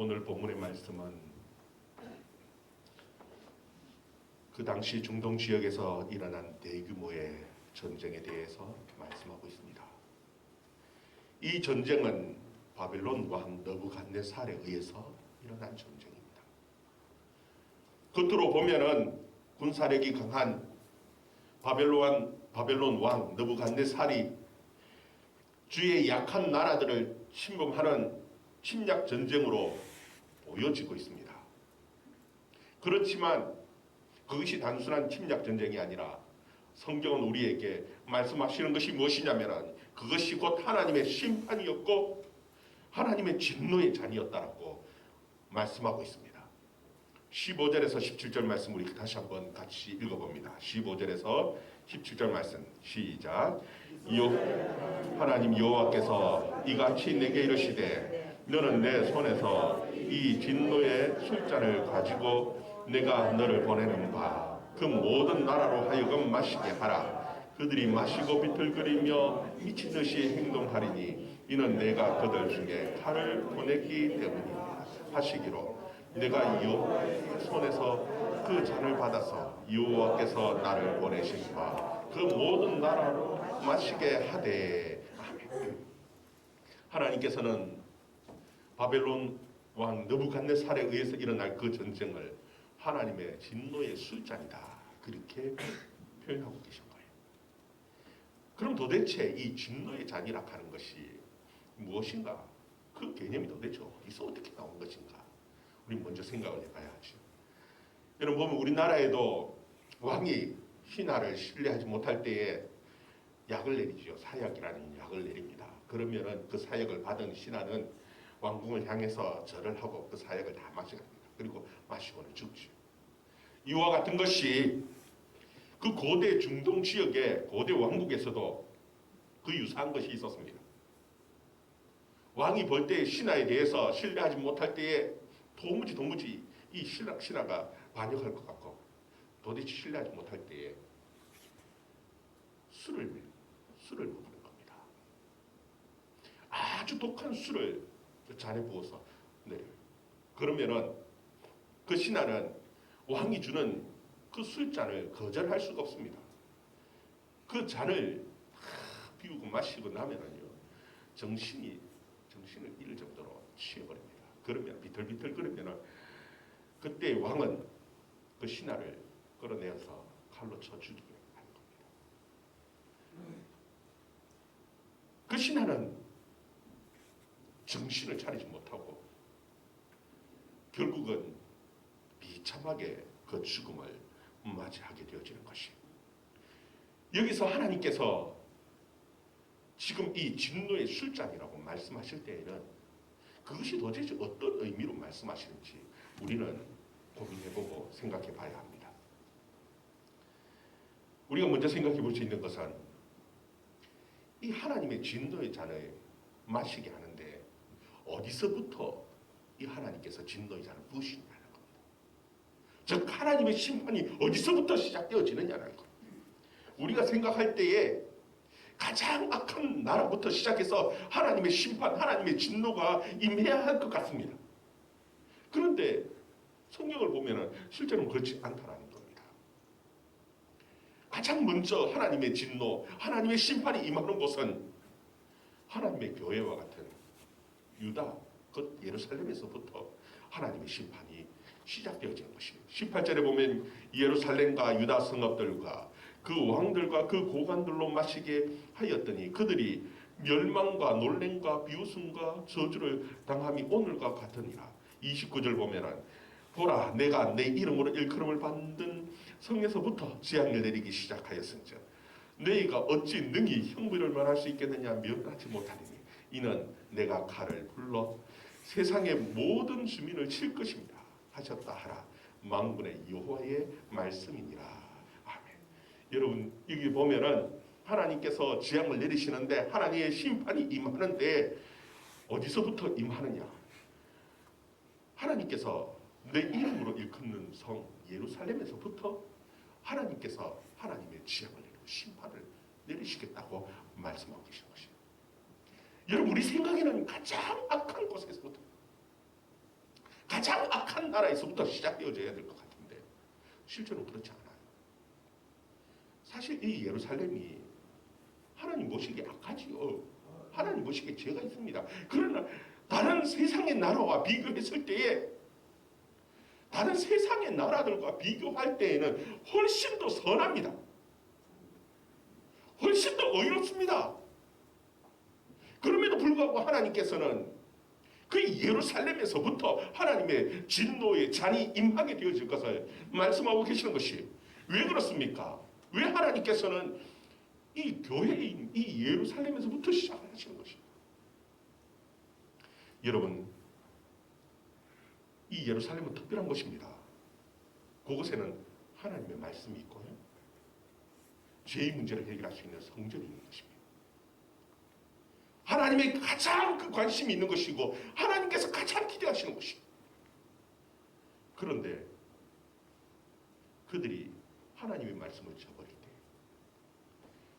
오늘 본문의 말씀은 그 당시 중동 지역에서 일어난 대규모의 전쟁에 대해서 말씀하고 있습니다. 이 전쟁은 바벨론 왕 느부갓네살에 의해서 일어난 전쟁입니다. 겉으로 보면은 군사력이 강한 바벨론 왕 느부갓네살이 주의 약한 나라들을 침범하는 침략 전쟁으로 보여지고 있습니다. 그렇지만 그것이 단순한 침략 전쟁이 아니라 성경은 우리에게 말씀하시는 것이 무엇이냐면 그것이 곧 하나님의 심판이었고 하나님의 진노의 잔이었다라고 말씀하고 있습니다. 15절에서 17절 말씀 우리 다시 한번 같이 읽어봅니다. 15절에서 17절 말씀 시작. 하나님 여호와께서 이같이 내게 이르시되 너는 내 손에서 이 진노의 술잔을 가지고 내가 너를 보내는 바 그 모든 나라로 하여금 마시게 하라. 그들이 마시고 비틀거리며 미친 듯이 행동하리니 이는 내가 그들 중에 칼을 보냈기 때문이다 하시기로 내가 여호와의 손에서 그 잔을 받아서 여호와께서 나를 보내신 바 그 모든 나라로 마시게 하되. 아멘. 하나님께서는 바벨론 왕 느부갓네살에 의해서 일어날 그 전쟁을 하나님의 진노의 술잔이다 그렇게 표현하고 계신 거예요. 그럼 도대체 이 진노의 잔이라 하는 것이 무엇인가? 그 개념이 도대체 어디서 어떻게 나온 것인가? 우리 먼저 생각을 해봐야 하죠. 여러분 보면 우리나라에도 왕이 신하를 신뢰하지 못할 때에 약을 내리죠. 사약이라는 약을 내립니다. 그러면은 그 사약을 받은 신하는 왕궁을 향해서 절을 하고 그 사약을 다 마셔갑니다. 그리고 마시고는 죽죠. 이와 같은 것이 그 고대 중동 지역의 고대 왕국에서도 그 유사한 것이 있었습니다. 왕이 볼 때 신하에 대해서 신뢰하지 못할 때에 도무지 이 신하가 반역할 것 같고 도대체 신뢰하지 못할 때에 술을 먹는 겁니다. 아주 독한 술을 잔에 부어서 내려요. 그러면은 그 신하는 왕이 주는 그 술잔을 거절할 수가 없습니다. 그 잔을 비우고 마시고 나면은요 정신을 잃을 정도로 취해버립니다. 그러면 비틀비틀 그러면은 그때 왕은 그 신하를 끌어내어서 칼로 쳐 죽이게 하는 겁니다. 그 신하는 정신을 차리지 못하고 결국은 비참하게 그 죽음을 맞이하게 되어지는 것이에요. 여기서 하나님께서 지금 이 진노의 술잔이라고 말씀하실 때에는 그것이 도대체 어떤 의미로 말씀하시는지 우리는 고민해보고 생각해 봐야 합니다. 우리가 먼저 생각해 볼 수 있는 것은 이 하나님의 진노의 잔을 마시게 하는데 어디서부터 이 하나님께서 진노의 잔을 부으시느냐는 겁니다. 즉 하나님의 심판이 어디서부터 시작되어지느냐는 겁니다. 우리가 생각할 때에 가장 악한 나라부터 시작해서 하나님의 심판, 하나님의 진노가 임해야 할 것 같습니다. 그런데 성경을 보면 실제로는 그렇지 않다는 겁니다. 가장 먼저 하나님의 진노, 하나님의 심판이 임하는 곳은 하나님의 교회와 같은 유다, 그 예루살렘에서부터 하나님의 심판이 시작되어지는 것입니다. 18절에 보면 예루살렘과 유다 성읍들과 그 왕들과 그 고관들로 마시게 하였더니 그들이 멸망과 놀램과 비웃음과 저주를 당함이 오늘과 같으니라. 29절 보면은 보라 내가 내 이름으로 일컬음을 받는 성에서부터 재앙을 내리기 시작하였은즉 너희가 어찌 능히 형벌을 말할 수 있겠느냐 면하지 못하리니 이는 내가 칼을 불러 세상의 모든 주민을 칠 것입니다 하셨다 하라. 만군의 여호와의 말씀이니라. 아멘. 여러분 여기 보면은 하나님께서 재앙을 내리시는데 하나님의 심판이 임하는데 어디서부터 임하느냐? 하나님께서 내 이름으로 일컫는 성 예루살렘에서부터 하나님께서 하나님의 재앙을 내리고 심판을 내리시겠다고 말씀하고 계신 것이에요. 여러분 우리 생각에는 가장 악한 곳에서부터 가장 악한 나라에서부터 시작되어져야 될 것 같은데 실제로 그렇지 않아요. 사실 이 예루살렘이 하나님 보시기에 악하지요. 하나님 보시기에 죄가 있습니다. 그러나 다른 세상의 나라와 비교했을 때에 다른 세상의 나라들과 비교할 때에는 훨씬 더 선합니다. 훨씬 더 의롭습니다. 그럼에도 불구하고 하나님께서는 그 예루살렘에서부터 하나님의 진노의 잔이 임하게 되어질 것을 말씀하고 계시는 것이 왜 그렇습니까? 왜 하나님께서는 이 교회인 이 예루살렘에서부터 시작을 하시는 것입니다. 여러분, 이 예루살렘은 특별한 것입니다. 그곳에는 하나님의 말씀이 있고요, 죄의 문제를 해결할 수 있는 성전이 있는 것입니다. 하나님의 가장 그 관심이 있는 것이고 하나님께서 가장 기대하시는 것입니다. 그런데 그들이 하나님의 말씀을 저버릴 때,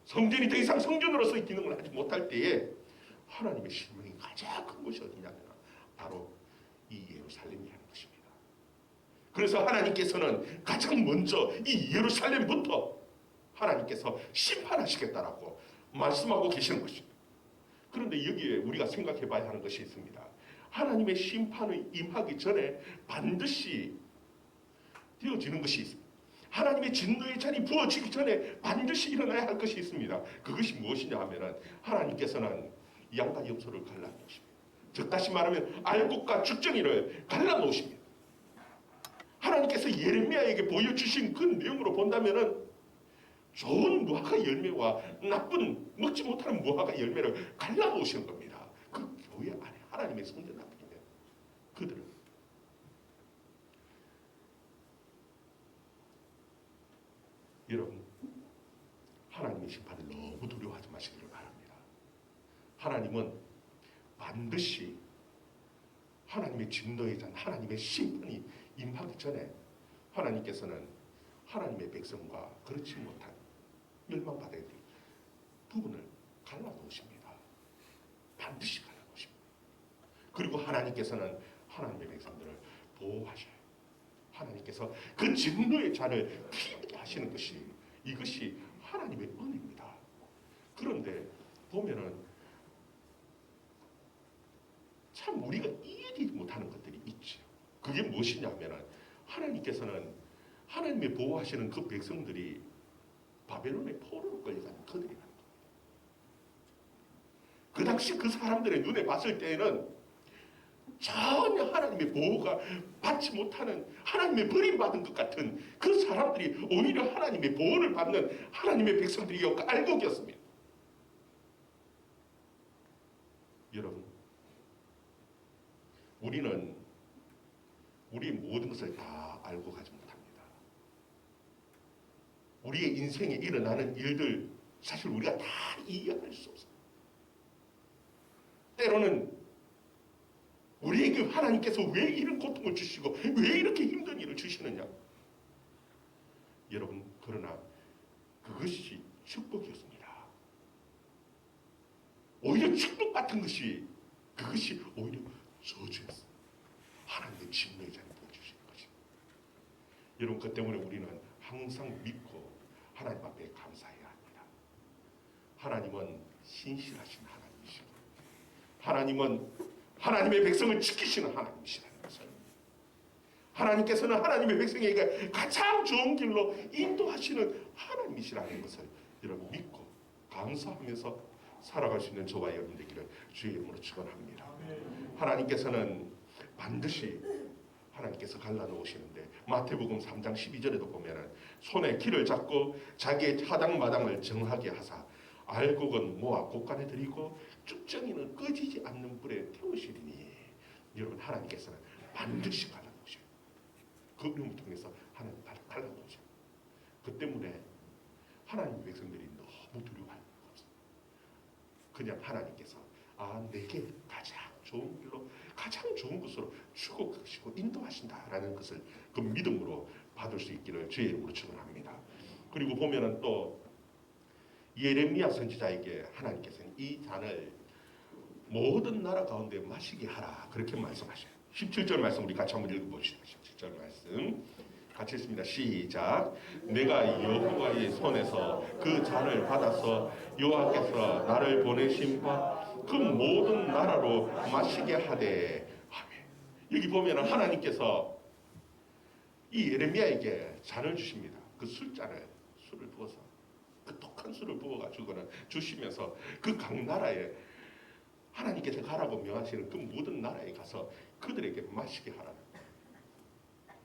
성전이 더 이상 성전으로서의 기능을 하지 못할 때에 하나님의 실명이 가장 큰 곳이 어디냐면 바로 이 예루살렘이라는 것입니다. 그래서 하나님께서는 가장 먼저 이 예루살렘부터 하나님께서 심판하시겠다라고 말씀하고 계시는 것입니다. 그런데 여기에 우리가 생각해 봐야 하는 것이 있습니다. 하나님의 심판이 임하기 전에 반드시 되어지는 것이 있습니다. 하나님의 진노의 잔이 부어지기 전에 반드시 일어나야 할 것이 있습니다. 그것이 무엇이냐 하면은 하나님께서는 양과 염소를 갈라놓으십니다. 즉 다시 말하면 알곡과 죽정이를 갈라놓으십니다. 하나님께서 예레미야에게 보여주신 그 내용으로 본다면은 좋은 무화과 열매와 나쁜 먹지 못하는 무화과 열매를 갈라놓으시는 겁니다. 그 교회 안에 하나님의 성전 앞에 있는 그들은 여러분, 하나님의 심판을 너무 두려워하지 마시기를 바랍니다. 하나님은 반드시 하나님의 진노의 잔, 하나님의 심판이 임하기 전에 하나님께서는 하나님의 백성과 그렇지 못한 멸망받아야 될 부분을 갈라놓으십니다. 반드시 갈라놓으십니다. 그리고 하나님께서는 하나님의 백성들을 보호하셔요. 하나님께서 그 진노의 잔을 피하게 하시는 것이, 이것이 하나님의 은혜입니다. 그런데 보면은 참 우리가 이해되지 못하는 것들이 있죠. 그게 무엇이냐면은 하나님께서는 하나님의 보호하시는 그 백성들이 바벨론의 포로로 끌려가는 그들이라는 겁니다. 그 당시 그 사람들의 눈에 봤을 때에는 전혀 하나님의 보호가 받지 못하는, 하나님의 버림받은 것 같은 그 사람들이 오히려 하나님의 보호를 받는 하나님의 백성들이었고 알곡이었습니다. 여러분, 우리는 우리의 모든 것을 다 알고 가지 못합니다. 우리의 인생에 일어나는 일들 사실 우리가 다 이해할 수 없어요. 때로는 우리에게 하나님께서 왜 이런 고통을 주시고 왜 이렇게 힘든 일을 주시느냐. 여러분, 그러나 그것이 축복이었습니다. 오히려 축복 같은 것이, 그것이 오히려 저주였어요. 하나님의 진노의 잔을 부어주시는 것입니다. 여러분, 그 때문에 우리는 항상 믿고 하나님 앞에 감사해야 합니다. 하나님은 신실하신 하나님이시고 하나님은 하나님의 백성을 지키시는 하나님이시라는 것을, 하나님께서는 하나님의 백성에게 가장 좋은 길로 인도하시는 하나님이시라는 것을 여러분 믿고 감사하면서 살아갈 수 있는 저와 여러분 되기를 주의 이름으로 축원합니다. 하나님께서는 반드시 하나님께서 갈라놓으시는데 마태복음 3장 12절에도 보면은 손에 키를 잡고 자기의 타당마당을 정하게 하사 알곡은 모아 곳간에 들이고 쭉정이는 꺼지지 않는 불에 태우시리니. 여러분, 하나님께서는 반드시 갈라놓으셔요. 그 이름을 통해서 하나님 갈라놓으셔요. 그 때문에 하나님의 백성들이 너무 두려워할 필요가 없어요. 그냥 하나님께서 내게 가장 좋은 길로 가장 좋은 것으로 축복하시고 인도하신다라는 것을 그 믿음으로 받을 수 있기를 주의 이름으로 축원합니다. 그리고 보면은 또 예레미야 선지자에게 하나님께서는 이 잔을 모든 나라 가운데 마시게 하라 그렇게 말씀하셔요. 17절 말씀 우리 같이 한번 읽어봅시다. 17절 말씀 같이 읽습니다. 시작. 내가 여호와의 손에서 그 잔을 받아서 여호와께서 나를 보내신 바 그 모든 나라로 마시게 하되. 아멘. 여기 보면 하나님께서 이 예레미야에게 잔을 주십니다. 그 술잔을, 술을 부어서 그 독한 술을 부어가지고는 주시면서 그 각 나라에 하나님께서 가라고 명하시는 그 모든 나라에 가서 그들에게 마시게 하라는.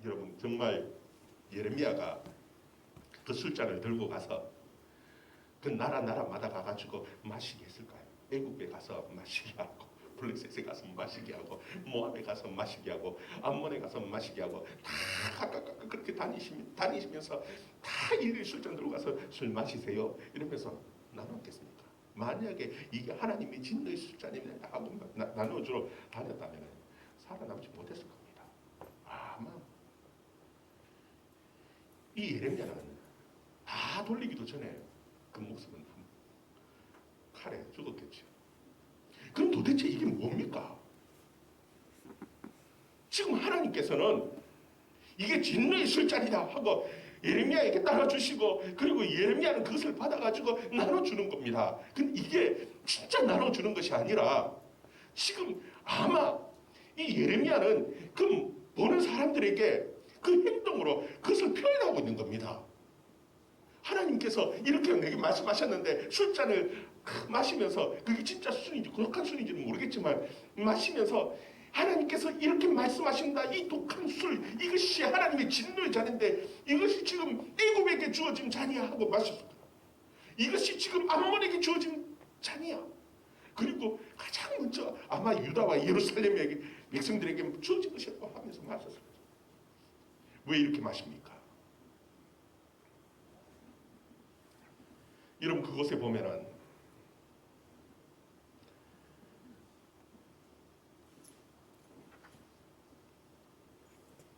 여러분 정말 예레미야가 그 술잔을 들고 가서 그 나라마다 가가지고 마시게 했을까요? 애국에 가서 마시게 하고, 블레셋에 가서 마시게 하고, 모압에 가서 마시게 하고, 암몬에 가서 마시게 하고, 다 각각 그렇게 다니시면서 다 이 술잔 들고 가서 술 마시세요 이러면서 나눴겠습니까? 만약에 이게 하나님의 진노의 술잔이면 하고 나눠주러 다녔다면 살아남지 못했을 겁니다. 아마 이 예레미야는 다 돌리기도 전에 그 목숨은 칼에 죽었겠죠. 그럼 도대체 이게 뭡니까? 지금 하나님께서는 이게 진노의 술잔이다 하고 예레미야에게 따라주시고, 그리고 예레미야는 그것을 받아가지고 나눠주는 겁니다. 근데 이게 진짜 나눠주는 것이 아니라 지금 아마 이 예레미야는 그 보는 사람들에게 그 행동으로 그것을 표현하고 있는 겁니다. 하나님께서 이렇게 내게 말씀하셨는데 술잔을 마시면서, 그게 진짜 술인지 독한 술인지는 모르겠지만 마시면서 하나님께서 이렇게 말씀하신다. 이 독한 술, 이것이 하나님의 진노의 잔인데 이것이 지금 애굽에게 주어진 잔이야 하고 마셨습니다. 이것이 지금 암몬에게 주어진 잔이야. 그리고 가장 먼저 아마 유다와 예루살렘의 백성들에게 주어진 것이라고 하면서 마셨습니다. 왜 이렇게 마십니까? 여러분 그곳에 보면은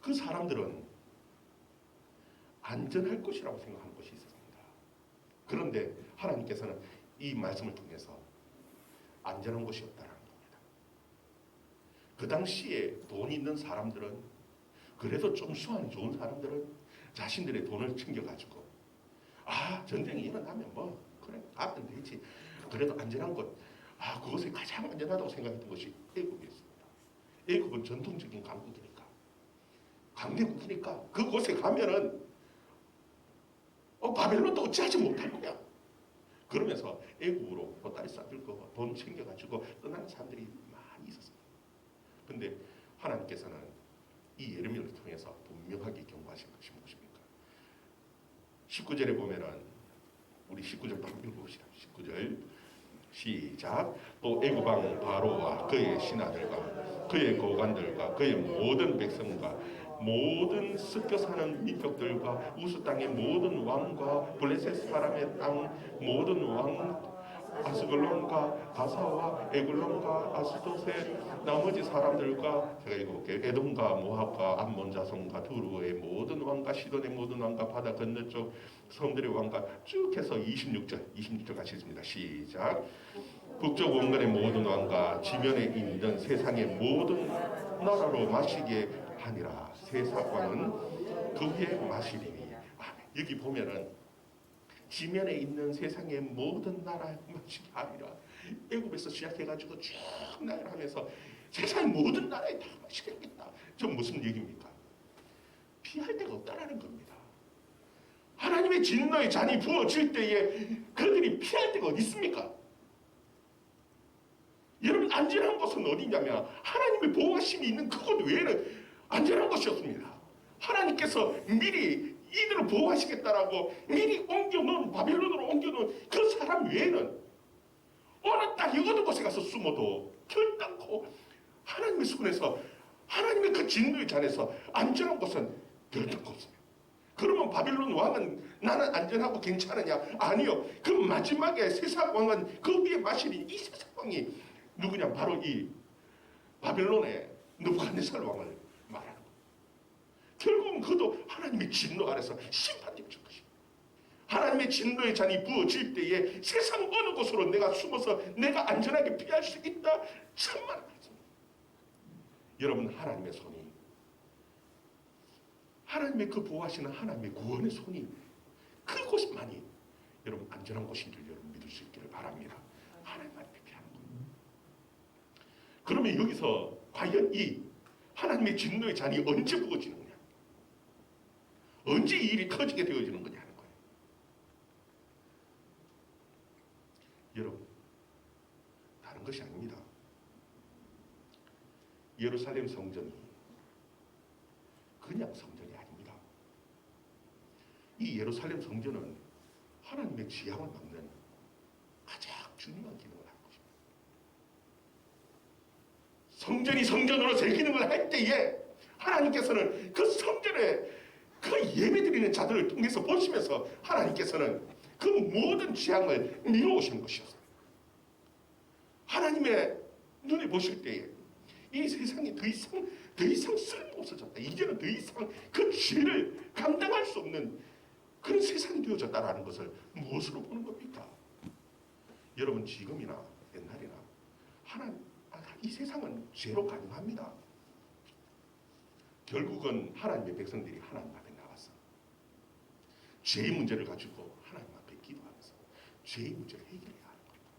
그 사람들은 안전할 것이라고 생각하는 것이 있었습니다. 그런데 하나님께서는 이 말씀을 통해서 안전한 것이 없다는 겁니다. 그 당시에 돈 있는 사람들은, 그래도 좀 수완이 좋은 사람들은 자신들의 돈을 챙겨가지고 전쟁이 일어나면 뭐 그래 가면 되지, 그래도 안전한 곳, 그것이 가장 안전하다고 생각했던 것이 애굽이었습니다. 애굽은 전통적인 강대국이니까 그곳에 가면은 바벨론도 어찌하지 못할 거야. 그러면서 애국으로 보따리 싸들고 돈 챙겨가지고 떠나는 사람들이 많이 있었습니다. 근데 하나님께서는 이 예레미야를 통해서 분명하게 경고하신 것이 무엇입니까? 19절에 보면은 우리 19절도 한번 읽어봅시다. 19절 시작. 또 애굽 왕 바로와 그의 신하들과 그의 고관들과 그의 모든 백성과 모든 섞여 사는 민족들과 우스 땅의 모든 왕과 블레셋 사람의 땅 모든 왕, 아스글론과 가사와 에글론과 아스도셋 나머지 사람들과, 제가 읽어볼게요. 에돔과 모압과 암몬 자손과 두루의 모든 왕과 시돈의 모든 왕과 바다 건너쪽 성들의 왕과 쭉 해서 26절 같이 읽습니다. 시작. 북쪽 원근의 모든 왕과 지면에 있는 세상의 모든 나라로 마시게 하니라. 세상 왕은 그 위에 마시리니. 여기 보면은 지면에 있는 세상의 모든 나라에 마시게 하니라. 애굽에서 시작해가지고 쭉 나열하면서 세상 모든 나라에 다 마시게 하겠다. 저 무슨 얘기입니까? 피할 데가 없다라는 겁니다. 하나님의 진노의 잔이 부어질 때에 그들이 피할 데가 어디 있습니까? 여러분 안전한 곳은 어디냐면 하나님의 보호하심이 있는 그곳 외에는 안전한 곳이었습니다. 하나님께서 미리 이들을 보호하시겠다라고 미리 옮겨놓은, 바벨론으로 옮겨놓은 그 사람 외에는 어느 땅 어느 곳에 가서 숨어도 결단코 하나님의 손에서, 하나님의 그 진노의 잔에서 안전한 곳은 결단코 없습니다. 그러면 바벨론 왕은 나는 안전하고 괜찮으냐? 아니요. 그 마지막에 세상 왕은 그 위에 마시는 이 세상 왕이 누구냐? 바로 이 바벨론의 느부갓네살 왕을 말하는 거예요. 결국은 그도 하나님의 진노 아래서 심판받을 것입니다. 하나님의 진노의 잔이 부어질 때에 세상 어느 곳으로 내가 숨어서 내가 안전하게 피할 수 있다. 천만 말씀입니다. 여러분, 하나님의 손이, 하나님의 그 보호하시는 하나님의 구원의 손이 그곳만이 여러분 안전한 곳인 줄 여러분 믿을 수 있기를 바랍니다. 하나님만이 피하는 거예요. 그러면 여기서 과연 이 하나님의 진노의 잔이 언제 부어지는 거냐? 언제 이 일이 터지게 되어지는 거냐 하는 거예요. 여러분, 다른 것이 아닙니다. 예루살렘 성전이 그냥 성전이 아닙니다. 이 예루살렘 성전은 하나님의 지향을 막는 가장 중요한 기능을 하는 것입니다. 성전이 성전으로 새 기능을 할 때에 하나님께서는 그 성전에 그 예배드리는 자들을 통해서 보시면서 하나님께서는 그 모든 지향을 미루오시는 것이었어요. 하나님의 눈에 보실 때에 이 세상이 더 이상 쓸모없어졌다. 이제는 더 이상 그 죄를 감당할 수 없는 그런 세상이 되어졌다라는 것을 무엇으로 보는 겁니까? 여러분, 지금이나 옛날이나 이 세상은 죄로 가능합니다. 결국은 하나님의 백성들이 하나님 앞에 나가서 죄의 문제를 가지고 하나님 앞에 기도하면서 죄의 문제를 해결해야 하는 겁니다.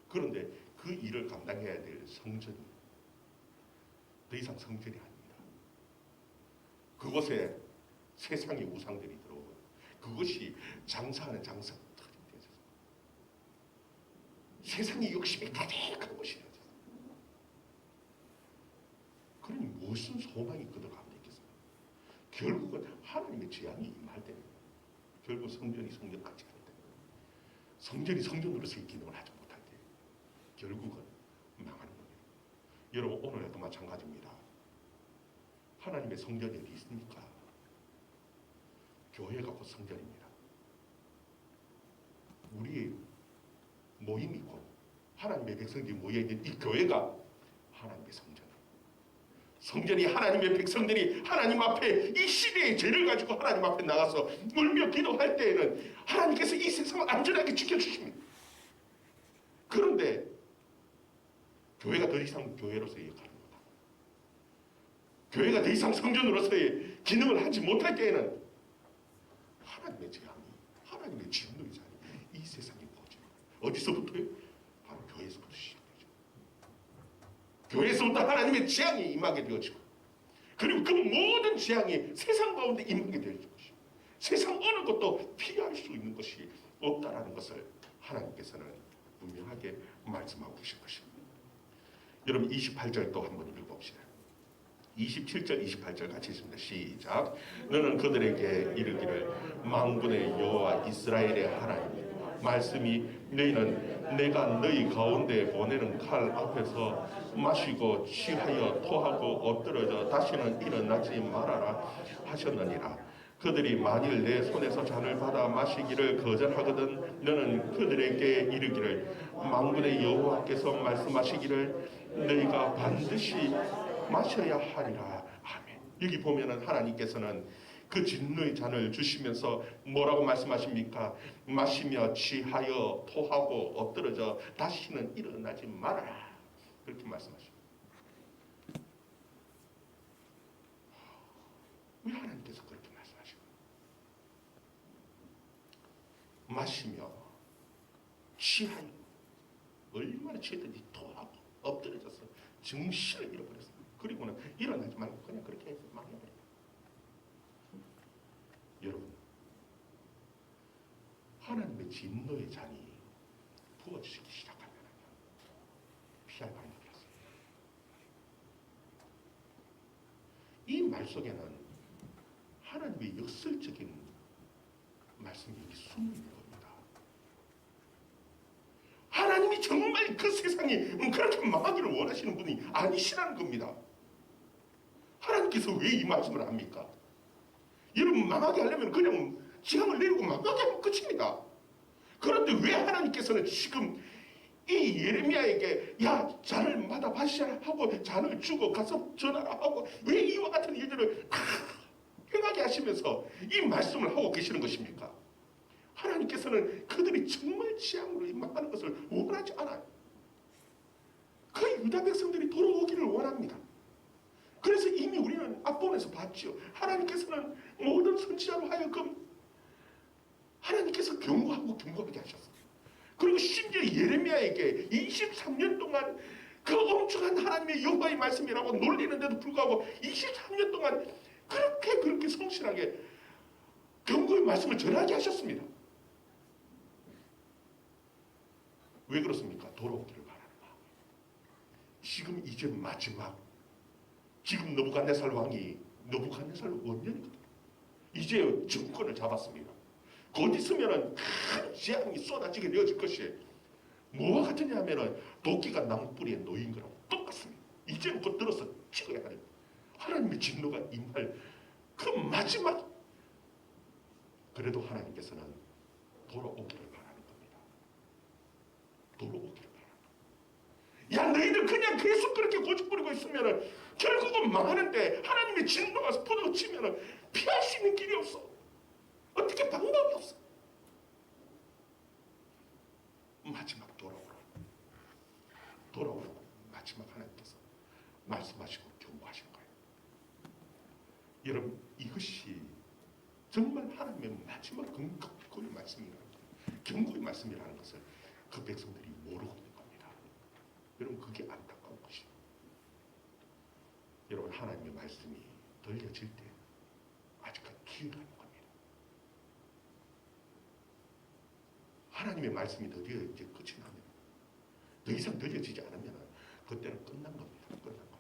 그런데 그 일을 감당해야 될 성전이 더 이상 성전이 아닙니다. 그곳에 세상의 우상들이 들어오고 그것이 장사하는 장사터리 되어서 세상의 욕심이 가득한 곳이 되어서 그러니 무슨 소망이 그들 가운데 있겠습니까? 결국은 하나님의 재앙이 임할 때는 결국 성전이 성전같이 할 때, 성전이 성전으로서의 기능을 하지 못할 때 결국은 망하는 겁니다. 여러분, 오늘에도 마찬가지입니다. 하나님의 성전이 어디 있습니까? 교회가 곧 성전입니다. 우리의 모임이 곧 하나님의 백성들이 모여있는 이 교회가 하나님의 성전이에요. 성전이 하나님의 백성들이 하나님 앞에 이 시대의 죄를 가지고 하나님 앞에 나가서 울며 기도할 때에는 하나님께서 이 세상을 안전하게 지켜주십니다. 그런데 교회가 더 이상 교회로서의 역할을 못하고 교회가 더 이상 성전으로서의 기능을 하지 못할 때에는 하나님의 재앙이, 하나님의 진노의 잔이 이 세상에 퍼져요. 어디서부터요? 바로 교회에서부터 시작되죠. 교회에서부터 하나님의 재앙이 임하게 되어지고 그리고 그 모든 재앙이 세상 가운데 임하게 되어질 것이고 세상 어느 것도 피할 수 있는 것이 없다라는 것을 하나님께서는 분명하게 말씀하고 계신 것입니다. 여러분, 28절 또 한번 읽어봅시다. 27절 28절 같이 있습니다. 시작. 너는 그들에게 이르기를 만군의 여호와 이스라엘의 하나님 말씀이 너희는 내가 너희 가운데 보내는 칼 앞에서 마시고 취하여 토하고 엎드러져 다시는 일어나지 말아라 하셨느니라. 그들이 만일 내 손에서 잔을 받아 마시기를 거절하거든 너는 그들에게 이르기를 만군의 여호와께서 말씀하시기를 너희가 반드시 마셔야 하리라. 아멘. 여기 보면은 하나님께서는 그 진노의 잔을 주시면서 뭐라고 말씀하십니까? 마시며 취하여 토하고 엎드러져 다시는 일어나지 말아라. 그렇게 말씀하십니다. 왜 하나님께서 그렇게 말씀하시고 마시며 취하여 얼마나 취했든지 토하고 엎드려져서 정신을 잃어버렸습니다. 그리고는 일어나지 말고 그냥 그렇게 해서 망해버립니다. 여러분, 하나님의 진노의 잔이 부어지기 시작하면 피할 방법이 없습니다. 이 말 속에는 하나님의 역설적인 말씀이 여기 숨어 있는 겁니다. 하나님이 정말 그 세상이 그렇게 망하기를 원하시는 분이 아니시라는 겁니다. 하나님께서 왜 이 말씀을 합니까? 여러분, 망하게 하려면 그냥 지향을 내리고 망하게 하면 끝입니다. 그런데 왜 하나님께서는 지금 이 예레미야에게 야 잔을 받아 마시라 하고 잔을 주고 가서 전하라 하고 왜 이와 같은 일들을 다 행하게 하시면서 이 말씀을 하고 계시는 것입니까? 하나님께서는 그들이 정말 지향으로 임하는 것을 원하지 않아요. 그 유다 백성들이 돌아오기를 원합니다. 우리는 앞부분에서 봤죠. 하나님께서는 모든 선지자로 하여금 하나님께서 경고하게 하셨어요. 그리고 심지어 예레미야에게 23년 동안 그 엄청난 하나님의 여호와의 말씀이라고 놀리는데도 불구하고 23년 동안 그렇게 성실하게 경고의 말씀을 전하게 하셨습니다. 왜 그렇습니까? 돌아오기를 바라는 마음. 지금 이제 마지막, 지금 느부갓네살 왕이 느부갓네살 원년이거든요. 이제 정권을 잡았습니다. 곧 있으면은 큰 재앙이 쏟아지게 되어질 것이에요. 뭐와 같으냐 하면은 도끼가 나무뿌리에 놓인 거라고 똑같습니다. 이제는 곧 들어서 찍어야 하는 하나님의 진노가 임할 그 마지막. 그래도 하나님께서는 돌아오기를 바라는 겁니다. 돌아오기를 바라는 겁니다. 야, 너희들 그냥 계속 그렇게 고집부리고 있으면은 결국은 망하는데, 하나님의 진노가 부딪히면은 피할 수 있는 길이 없어. 어떻게 방법이 없어. 마지막 돌아오라고 마지막 하나님께서 말씀하시고 경고하신 거예요. 여러분, 이것이 정말 하나님의 마지막 경고의 말씀이라는 거예요. 경고의 말씀이라는 것을 그 백성들이 모르고 있는 겁니다. 여러분, 그게 안타까운 것이에요. 여러분, 하나님의 말씀이 들려질 때 아직까지 기회가 있는 겁니다. 하나님의 말씀이 드디어 이제 끝이 나면, 더 이상 들려지지 않으면 그때는 끝난 겁니다. 끝난 거예요.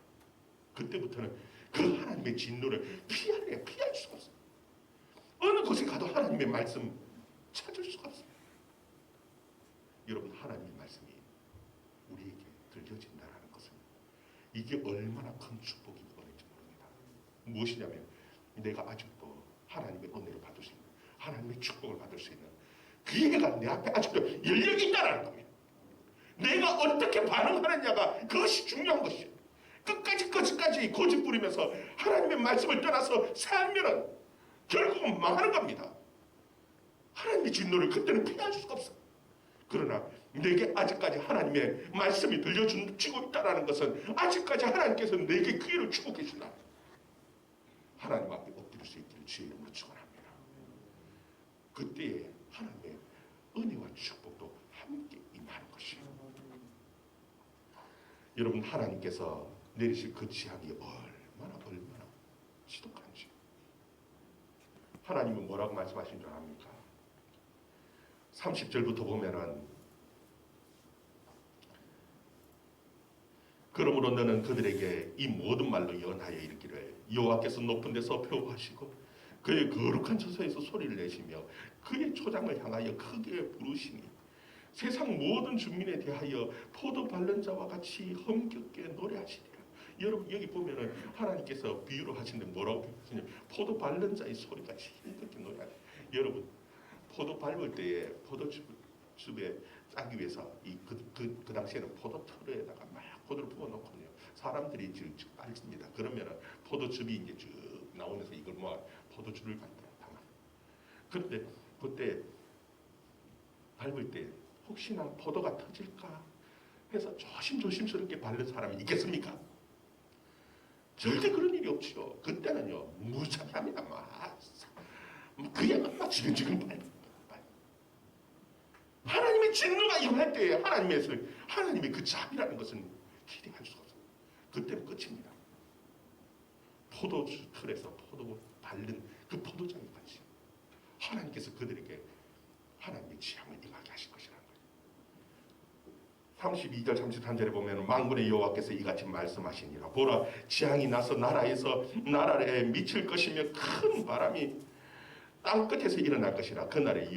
그때부터는 그 하나님의 진노를 피할 수가 없어요. 어느 곳에 가도 하나님의 말씀 찾을 수가 없어요. 여러분, 하나님의 말씀이 우리에게 들려진다는 것은 이게 얼마나 큰 축복이 되는지 모릅니다. 무엇이냐면, 내가 아직도 하나님의 은혜를 받을 수 있는, 하나님의 축복을 받을 수 있는 기회가 내 앞에 아직도 열려 있다는 겁니다. 내가 어떻게 반응하느냐가 그것이 중요한 것이에요. 끝까지 고집 부리면서 하나님의 말씀을 떠나서 살면은 결국은 망하는 겁니다. 하나님의 진노를 그때는 피할 수가 없어. 그러나 내게 아직까지 하나님의 말씀이 들려주고 있다는 것은 아직까지 하나님께서 내게 기회를 주고 계신다. 하나님 앞에 엎드릴 수 있기를 주의 이름으로 축원합니다. 그때에 하나님의 은혜와 축복도 함께 임하는 것이에요. 여러분, 하나님께서 내리실 그 지향이 얼마나 지독한지. 하나님은 뭐라고 말씀하신 줄 압니까? 30절부터 보면은, 그러므로 너는 그들에게 이 모든 말로 예언하여 이르기를, 여호와께서 높은 데서 표하시고 그의 거룩한 처소에서 소리를 내시며 그의 초장을 향하여 크게 부르시니 세상 모든 주민에 대하여 포도 밟는 자와 같이 흥겹게 노래하시리라. 여러분, 여기 보면은 하나님께서 비유를 하시는데 뭐라고 하시냐? 포도 밟는 자의 소리같이 흥겹게 노래하시라. 여러분, 포도 밟을 때에 포도즙에 짜기 위해서 그 당시에는 포도 틀에다가 막 포도를 부어놓거든요. 사람들이 쭉 앓습니다. 그러면은 포도즙이 이제 쭉 나오면서 이걸 모아 포도주를 만들어 담아. 그런데 그때 밟을 때 혹시나 포도가 터질까 해서 조심스럽게 밟는 사람이 있겠습니까? 절대 그런 일이 없죠. 그때는요, 무자비합니다. 그냥 막 지금 밟는. 하나님의 진노가 임할 때에 하나님의 그 자비라는 것은 기대할 수가 없어요. 그때는 끝입니다. 포도주 틀에서 포도 밟는 그 포도장이 같이 하나님께서 그들에게 하나님의 지향을 임하게 하실 것이라는 거예요. 32절 33절에 보면 만군의 여호와께서 이같이 말씀하시니라. 보라, 지향이 나서 나라에 미칠 것이며 큰 바람이 땅 끝에서 일어날 것이라. 그날에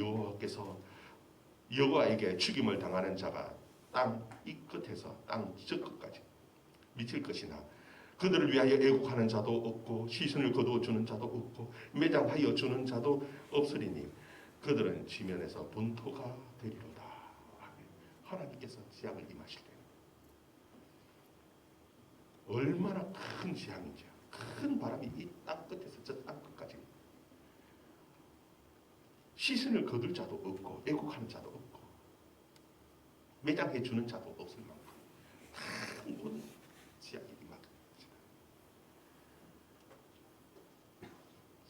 여호와에게 죽임을 당하는 자가 땅 이 끝에서 땅 저 끝까지 미칠 것이나 그들을 위하여 애국하는 자도 없고 시선을 거두어 주는 자도 없고 매장하여 주는 자도 없으리니 그들은 지면에서 본토가 되리로다. 하나님께서 지향을 임하실 때는 얼마나 큰 지향인지, 큰 바람이 이 땅 끝에서 저 땅 끝까지 시선을 거둘 자도 없고 애국하는 자도 없고 매장해 주는 자도 없을 만큼 큰 모든 지향이 임하게 됩니다.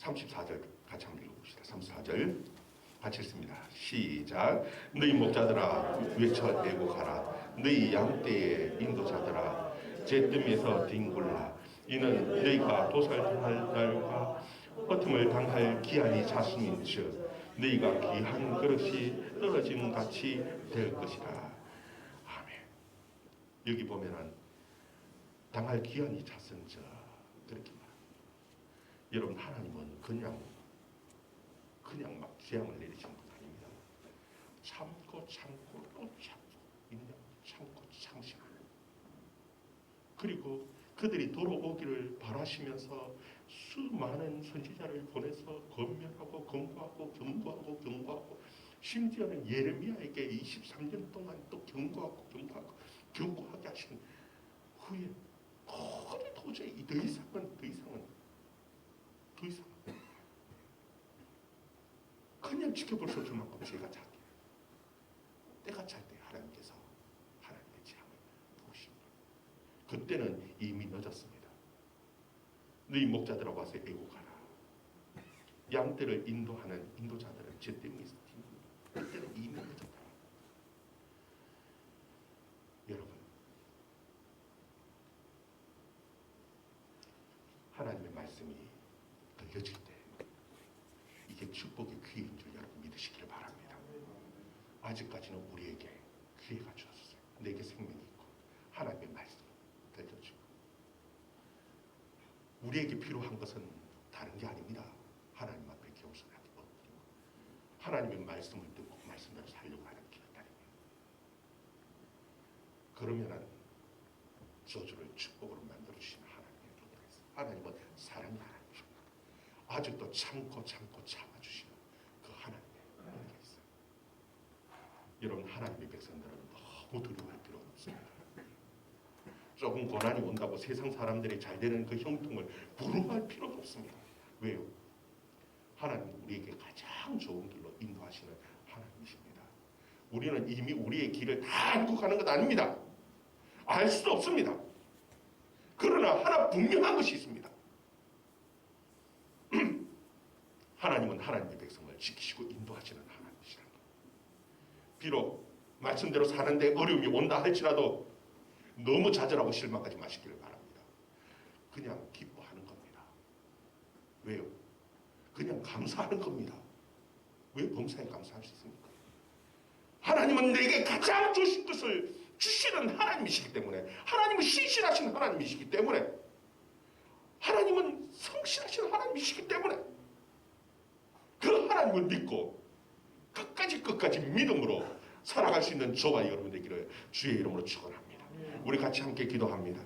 34절 같이 한번 읽어봅시다. 34절 같이 읽습니다. 시작. 너희 목자들아 외쳐 애곡하라. 너희 양떼의 인도자들아 제 뜸에서 뒹굴라. 이는 너희가 도살당할 날과 어둠을 당할 기한이 찼음인즉 너희가 귀한 그릇이 떨어짐 같이 될 것이라. 아멘. 여기 보면은 당할 기한이 찼은즉 그렇게 말합니다. 여러분, 하나님은 그냥 막 재앙을 내리신 분 아닙니다. 참고 또 참고 인내 참고 참으시고, 그리고 그들이 돌아오기를 바라시면서 수많은 선지자를 보내서 권면하고 경고하고 심지어는 예레미야에게 23년 동안 또 경고하게 하신 후에 도저히 더 이상은 그냥 지켜볼 수 없을 만큼 죄가 작게, 때가 찰 때 하나님께서 하나님의 재앙을 부으십니다. 그때는 이미 늦었습니다. 너희 목자들아 와서 애곡하라. 양떼를 인도하는 인도자들은 제 때문에 있습니다. 그때는 이미 늦었다. 여러분, 하나님의 말씀이 들려질 때 이게 축복의 기회인 줄 여러분 믿으시기를 바랍니다. 아직까지는 우리에게 기회가 주었어요. 내게 생명이 있고 하나님의 말씀을 들려주고, 우리에게 필요한 것은 다른 게 아닙니다. 하나님 앞에 겸손하게 엎드리고 하나님의 말씀을 듣고 말씀대로 살려고 하는 길이다입니다. 그러면은 저주를 축복으로 만들어주시는 하나님의 은혜가 있어요. 하나님은 사랑의 하나님입니다. 아직도 참고 참아주시는 그 하나님의 은혜가 있어요. 여러분, 하나님의 백성들은 너무 두려워할 필요가 없습니다. 조금 고난이 온다고 세상 사람들이 잘 되는 그 형통을 부러워할 필요가 없습니다. 왜요? 하나님은 우리에게 가장 좋은 길로 인도하시는 하나님이십니다. 우리는 이미 우리의 길을 다 알고 가는 것 아닙니다. 알 수도 없습니다. 그러나 하나 분명한 것이 있습니다. 하나님은 하나님의 백성을 지키시고 인도하시는 하나님이시라는 것. 비록 말씀대로 사는데 어려움이 온다 할지라도 너무 좌절하고 실망하지 마시기를 바랍니다. 그냥 기뻐하는 겁니다. 왜요? 그냥 감사하는 겁니다. 왜 범사에 감사할 수 있습니까? 하나님은 내게 가장 주신 것을 주시는 하나님이시기 때문에, 하나님은 신실하신 하나님이시기 때문에, 하나님은 성실하신 하나님이시기 때문에 그 하나님을 믿고 끝까지 믿음으로 살아갈 수 있는 저와 여러분 되기를 주의 이름으로 축원합니다. 우리 같이 함께 기도합니다.